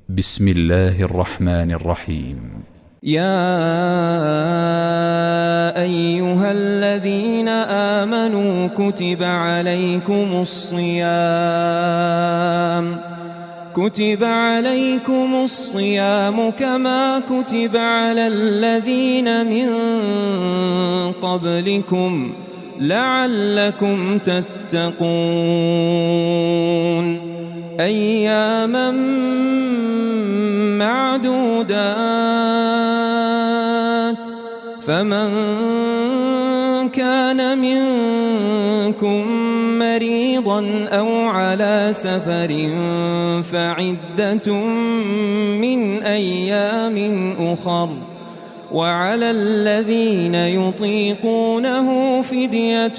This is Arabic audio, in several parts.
بسم الله الرحمن الرحيم. يا أيها الذين آمنوا كتب عليكم الصيام كما كتب على الذين من قبلكم لعلكم تتقون أياما معدودات فمن كان منكم مريضا أو على سفر فعدة من أيام أخر وعلى الذين يطيقونه فدية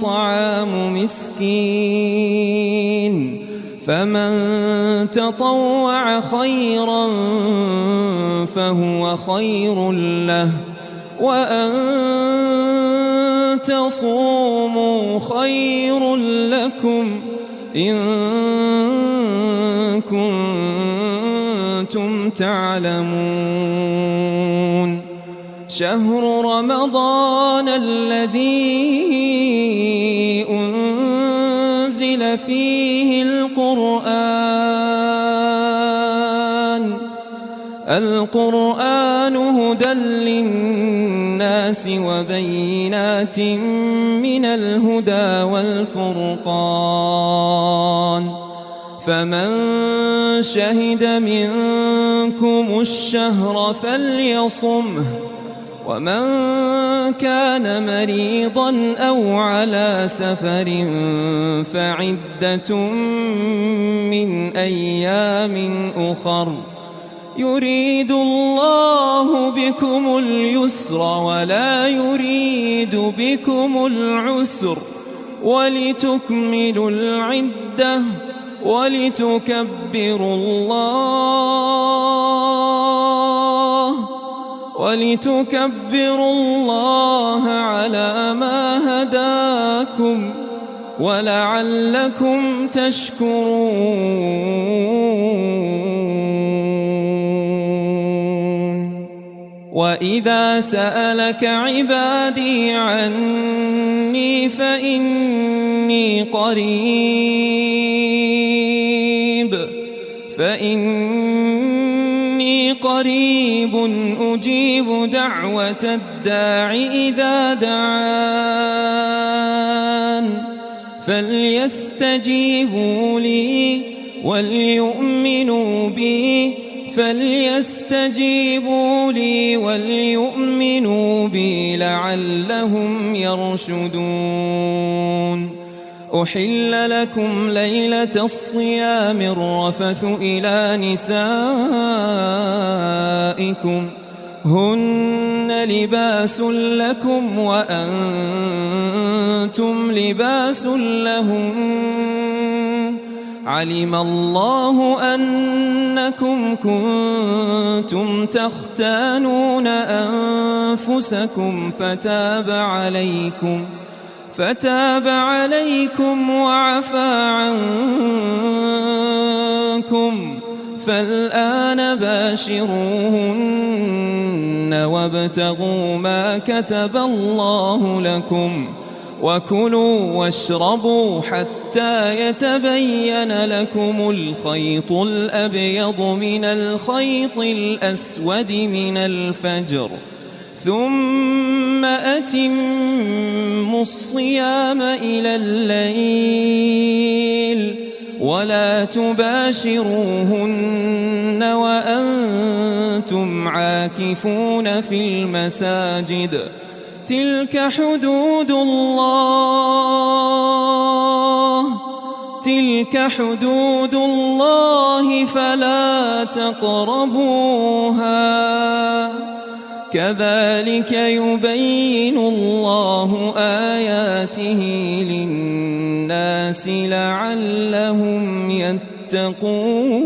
طعام مسكين فمن تطوع خيرا فهو خير له وأن تصوموا خير لكم إن كنتم تعلمون شهر رمضان الذي أنزل فيه القرآن هدى للناس وبينات من الهدى والفرقان فمن شهد منكم الشهر فليصمه ومن كان مريضا أو على سفر فعدة من أيام أخر يريد الله بكم اليسر ولا يريد بكم العسر ولتكملوا العدة ولتكبروا الله على ما هداكم ولعلكم تشكرون وإذا سألك عبادي عني فإني قريب أجيب دعوة الداع إذا دعان فليستجيبوا لي وليؤمنوا بي لعلهم يرشدون أحل لكم ليلة الصيام الرفث إلى نسائكم هن لباس لكم وأنتم لباس لهم علم الله أنكم كنتم تختانون أنفسكم فتاب عليكم وعفى عنكم فالآن باشروهن وابتغوا ما كتب الله لكم وكلوا واشربوا حتى يتبين لكم الخيط الأبيض من الخيط الأسود من الفجر ثم أتموا الصيام إلى الليل ولا تباشروهن وأنتم عاكفون في المساجد تلك حدود الله فلا تقربوها كذلك يبين الله آياته للناس لعلهم يتقون